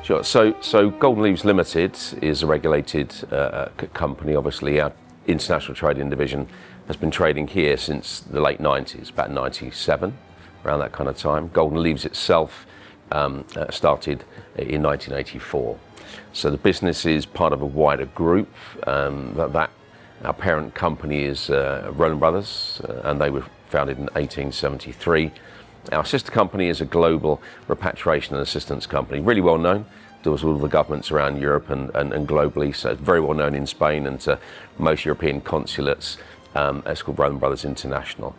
Sure. So Golden Leaves Limited is a regulated company. Obviously, our international trading division has been trading here since the late 90s, about 97, around that kind of time. Golden Leaves itself started in 1984. So the business is part of a wider group. Our parent company is Rowland Brothers, and they were founded in 1873. Our sister company is a global repatriation and assistance company, really well known, deals with all the governments around Europe and globally, so it's very well known in Spain and to most European consulates. It's called Rowland Brothers International.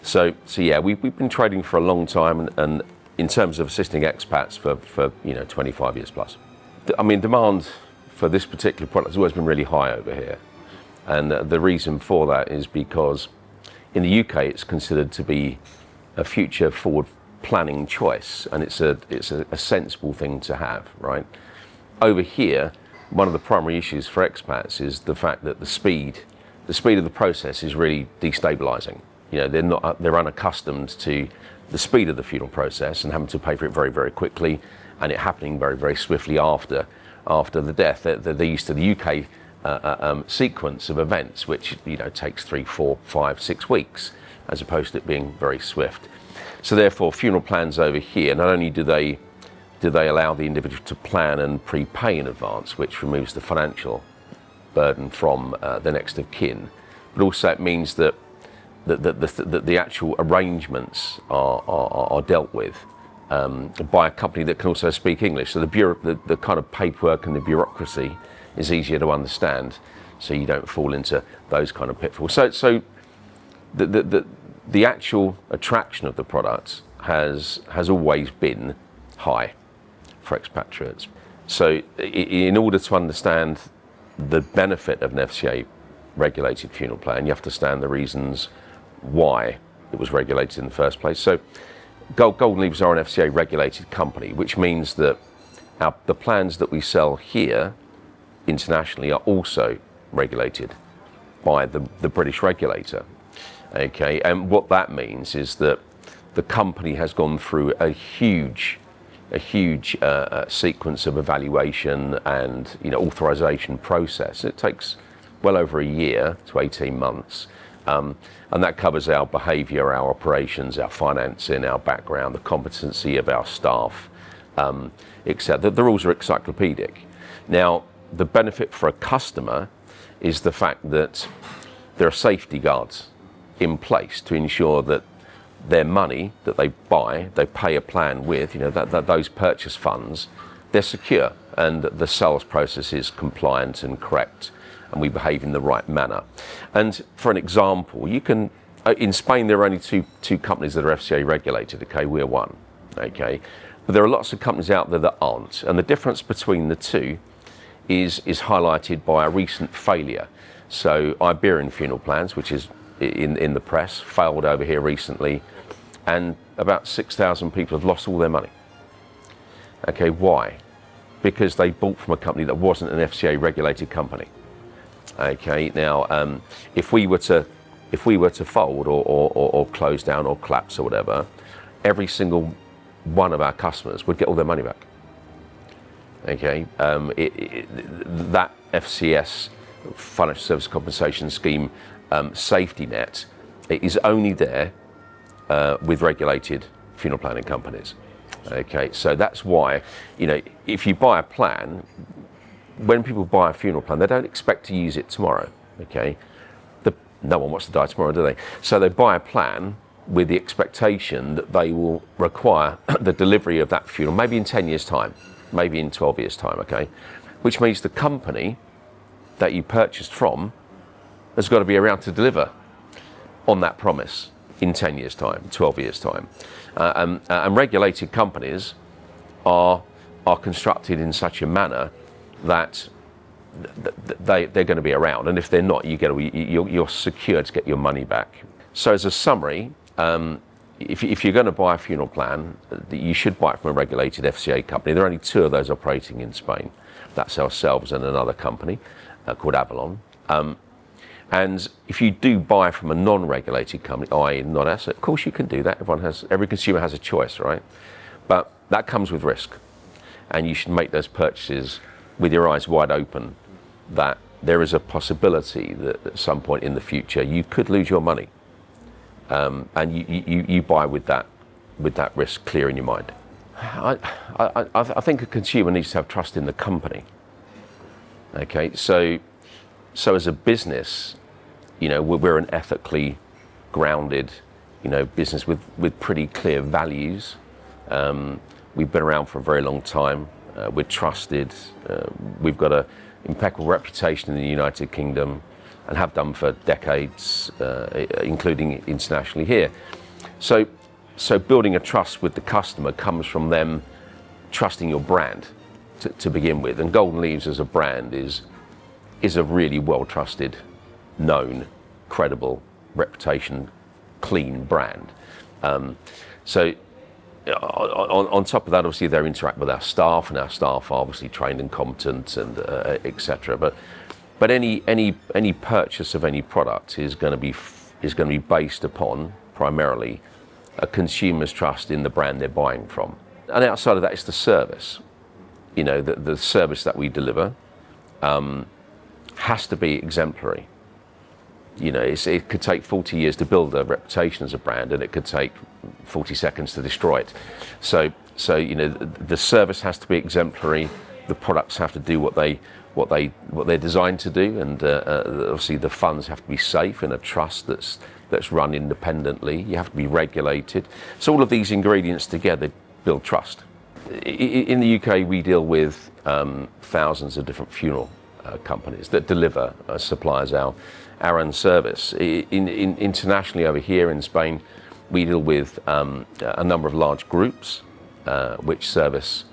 So yeah, we've been trading for a long time, and in terms of assisting expats for 25 years plus. I mean, demand for this particular product has always been really high over here, and the reason for that is because in the UK it's considered to be a future forward planning choice, and it's a sensible thing to have, right? Over here, one of the primary issues for expats is the fact that the speed of the process is really destabilizing. They're unaccustomed to the speed of the funeral process and having to pay for it very, very quickly, and it happening very, very swiftly after the death. They're used to the UK sequence of events, which takes 3, 4, 5, 6 weeks, as opposed to it being very swift. So therefore, funeral plans over here, not only do they allow the individual to plan and prepay in advance, which removes the financial burden from the next of kin, but also it means that the actual arrangements are dealt with by a company that can also speak English. So the kind of paperwork and the bureaucracy is easier to understand, so you don't fall into those kind of pitfalls. So the actual attraction of the product has always been high for expatriates. So in order to understand the benefit of an FCA regulated funeral plan, you have to understand the reasons why it was regulated in the first place. So Golden Leaves are an FCA regulated company, which means that the plans that we sell here internationally are also regulated by the British regulator. Okay, and what that means is that the company has gone through a huge sequence of evaluation and authorization process. It takes well over a year to 18 months, and that covers our behaviour, our operations, our financing, our background, the competency of our staff, etc. The rules are encyclopedic. Now, the benefit for a customer is the fact that there are safety guards in place to ensure that their money that they pay a plan with, that those purchase funds, they're secure, and the sales process is compliant and correct, and we behave in the right manner. And for an example, in Spain there are only two companies that are FCA regulated. Okay, we're one. Okay, but there are lots of companies out there that aren't, and the difference between the two is highlighted by a recent failure. So Iberian Funeral Plans, which is in the press, failed over here recently, and about 6,000 people have lost all their money. Okay, why? Because they bought from a company that wasn't an FCA regulated company. Okay, now if we were to fold or close down or collapse or whatever, every single one of our customers would get all their money back. Okay, that FCS, Financial Service Compensation Scheme, safety net is only there with regulated funeral planning companies. Okay, so that's why, if you buy a plan, when people buy a funeral plan, they don't expect to use it tomorrow. Okay, no one wants to die tomorrow, do they? So they buy a plan with the expectation that they will require the delivery of that funeral maybe in 10 years' time, maybe in 12 years' time. Okay, which means the company that you purchased from has got to be around to deliver on that promise in 10 years' time, 12 years' time. And regulated companies are constructed in such a manner that they're going to be around, and if they're not, you're secure to get your money back. So as a summary, if you're going to buy a funeral plan, you should buy it from a regulated FCA company. There are only 2 of those operating in Spain. That's ourselves and another company called Avalon. And if you do buy from a non-regulated company, i.e. non-asset, of course you can do that. Every consumer has a choice, right? But that comes with risk. and you should make those purchases with your eyes wide open, that there is a possibility that at some point in the future you could lose your money, and you buy with that risk clear in your mind. I think a consumer needs to have trust in the company. Okay, so as a business, we're an ethically grounded, business with pretty clear values. We've been around for a very long time. We're trusted. We've got an impeccable reputation in the United Kingdom and have done for decades, including internationally here. So building a trust with the customer comes from them trusting your brand to begin with. And Golden Leaves as a brand is a really well-trusted, known, credible, reputation, clean brand. So on top of that, obviously they interact with our staff, and our staff are obviously trained and competent, and etc. But any purchase of any product is going to be based upon primarily a consumer's trust in the brand they're buying from. And outside of that, it's the service. The service that we deliver has to be exemplary. It could take 40 years to build a reputation as a brand, and it could take 40 seconds to destroy it. So the service has to be exemplary. The products have to do what they're designed to do, and obviously the funds have to be safe in a trust that's run independently. You have to be regulated. So all of these ingredients together build trust. In the UK, we deal with thousands of different funeral companies that deliver suppliers our own service. Internationally, over here in Spain, we deal with a number of large groups which service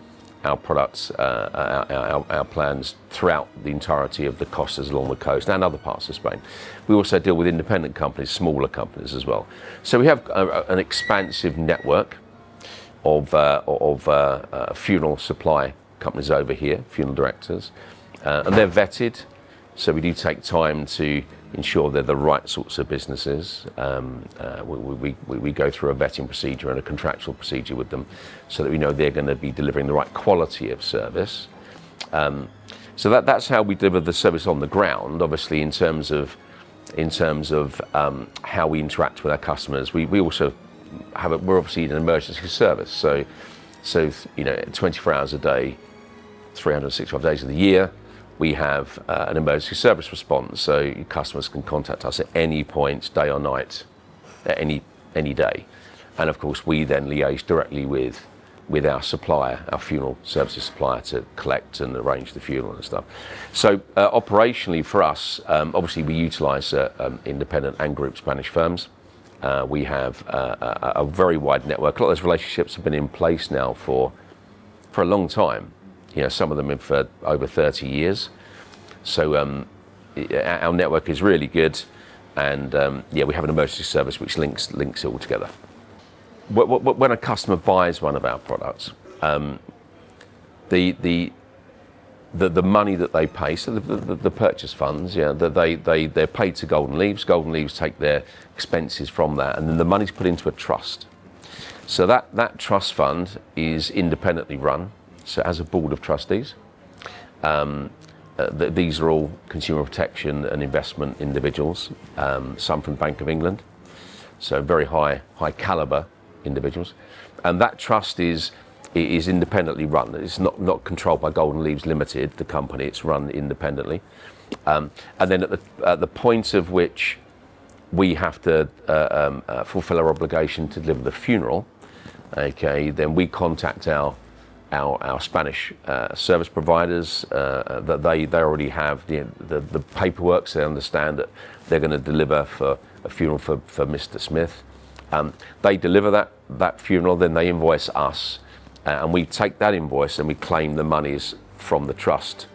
our products, our plans throughout the entirety of the costas along the coast and other parts of Spain. We also deal with independent companies, smaller companies as well. So we have an expansive network of funeral supply companies over here, funeral directors, and they're vetted. So we do take time to ensure they're the right sorts of businesses. We go through a vetting procedure and a contractual procedure with them, so that we know they're going to be delivering the right quality of service. So that's how we deliver the service on the ground. Obviously, in terms of how we interact with our customers, we also we're obviously an emergency service. So 24 hours a day, 365 days of the year, we have an emergency service response, so customers can contact us at any point, day or night, at any day. And of course, we then liaise directly with our supplier, our funeral services supplier, to collect and arrange the funeral and stuff. So operationally for us, obviously we utilise independent and group Spanish firms. We have a very wide network. A lot of those relationships have been in place now for a long time. Some of them for over 30 years. So our network is really good, and we have an emergency service which links it all together. When a customer buys one of our products, the money that they pay, so the purchase funds, they're paid to Golden Leaves. Golden Leaves take their expenses from that, and then the money's put into a trust. So that trust fund is independently run. So it has a board of trustees. These are all consumer protection and investment individuals, some from Bank of England, so very high caliber individuals. And that trust is independently run. It's not controlled by Golden Leaves Limited, the company. It's run independently. And then at the point of which we have to fulfill our obligation to deliver the funeral, okay, then we contact our Spanish service providers, that they already have the paperwork, so they understand that they're going to deliver for a funeral for Mr. Smith. They deliver that funeral, then they invoice us, and we take that invoice and we claim the monies from the trust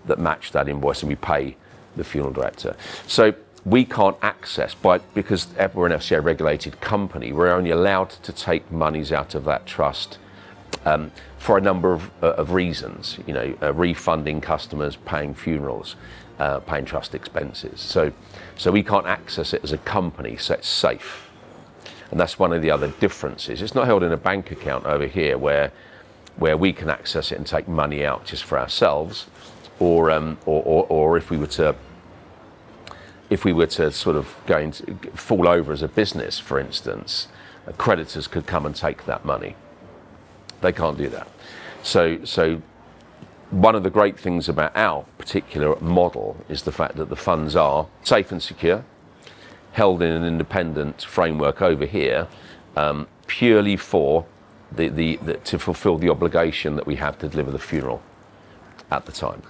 that match that invoice, and we pay the funeral director. So we can't access, because we're an FCA regulated company, we're only allowed to take monies out of that trust for a number of reasons, refunding customers, paying funerals, paying trust expenses. So we can't access it as a company, so it's safe. And that's one of the other differences. It's not held in a bank account over here where where we can access it and take money out just for ourselves, or if we were to sort of fall over as a business, for instance, creditors could come and take that money. They can't do that. So one of the great things about our particular model is the fact that the funds are safe and secure, held in an independent framework over here, purely for to fulfill the obligation that we have to deliver the funeral at the time.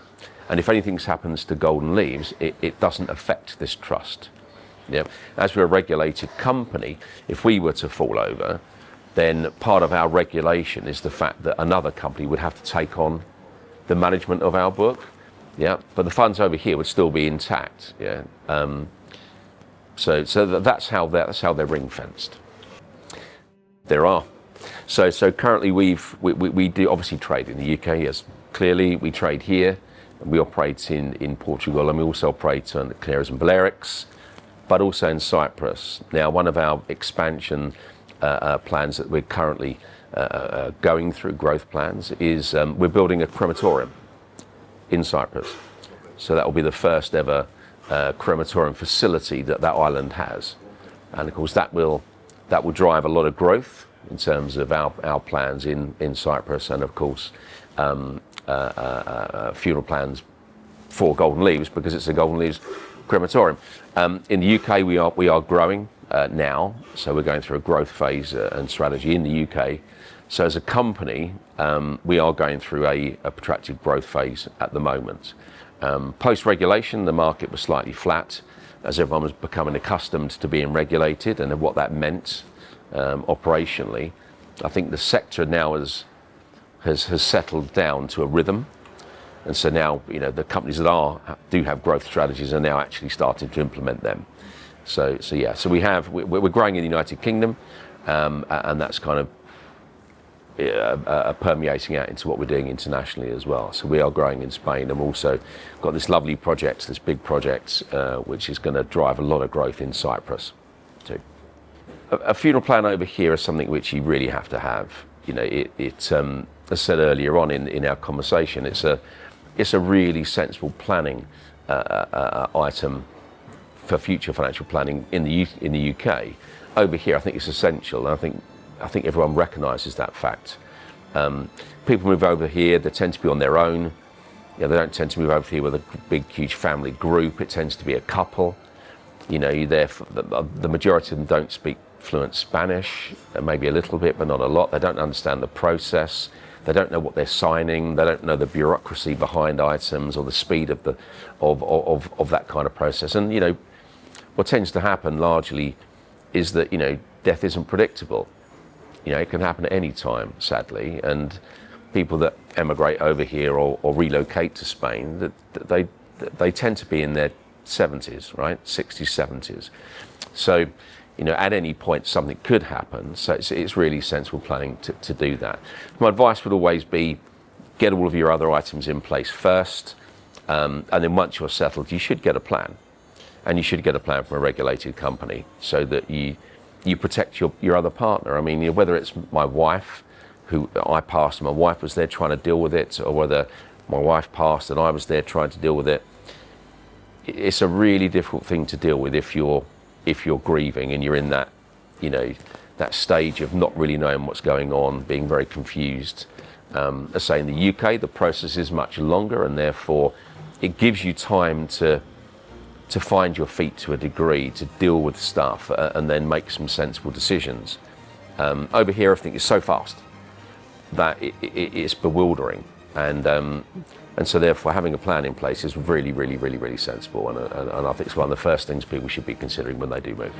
And if anything happens to Golden Leaves, it doesn't affect this trust. Yeah. As we're a regulated company, if we were to fall over, then part of our regulation is the fact that another company would have to take on the management of our book. Yeah. But the funds over here would still be intact. Yeah. So that's how they're ring fenced. There are. So currently we do obviously trade in the UK. Yes, clearly we trade here. We operate in Portugal, and we also operate on the Canaries and Balearics, but also in Cyprus. Now, one of our expansion plans that we're currently going through, growth plans, is we're building a crematorium in Cyprus. So that will be the first ever crematorium facility that island has. And of course that will drive a lot of growth in terms of our plans in Cyprus, and of course funeral plans for Golden Leaves, because it's a Golden Leaves crematorium. In the UK we are growing now, so we're going through a growth phase and strategy in the UK. So as a company we are going through a protracted growth phase at the moment. Post-regulation the market was slightly flat as everyone was becoming accustomed to being regulated and what that meant operationally. I think the sector now has settled down to a rhythm, and so now the companies that do have growth strategies are now actually starting to implement them. So we're growing in the United Kingdom, and that's kind of permeating out into what we're doing internationally as well. So we are growing in Spain, and we've also got this lovely project, this big project, which is going to drive a lot of growth in Cyprus too. A funeral plan over here is something which you really have to have. As I said earlier on in our conversation, it's a really sensible planning item for future financial planning in the UK. Over here, I think it's essential, and I think everyone recognises that fact. People move over here, they tend to be on their own. They don't tend to move over here with a big, huge family group. It tends to be a couple. You're there the majority of them don't speak fluent Spanish, maybe a little bit, but not a lot. They don't understand the process. They don't know what they're signing. They don't know the bureaucracy behind items or the speed of that kind of process. And what tends to happen largely is that death isn't predictable. It can happen at any time, sadly. And people that emigrate over here or relocate to Spain, they tend to be in their 70s, right? 60s, 70s. So at any point something could happen, so it's really sensible planning to do that. My advice would always be get all of your other items in place first, and then once you're settled, you should get a plan. And you should get a plan from a regulated company so that you protect your other partner. I mean, whether it's my wife, who I passed and my wife was there trying to deal with it, or whether my wife passed and I was there trying to deal with it, it's a really difficult thing to deal with if you're grieving and you're in that that stage of not really knowing what's going on, being very confused. As I say, in the UK the process is much longer, and therefore it gives you time to find your feet to a degree, to deal with stuff and then make some sensible decisions. Over here everything is so fast that it's bewildering, and so therefore having a plan in place is really, really, really, really sensible, and I think it's one of the first things people should be considering when they do move.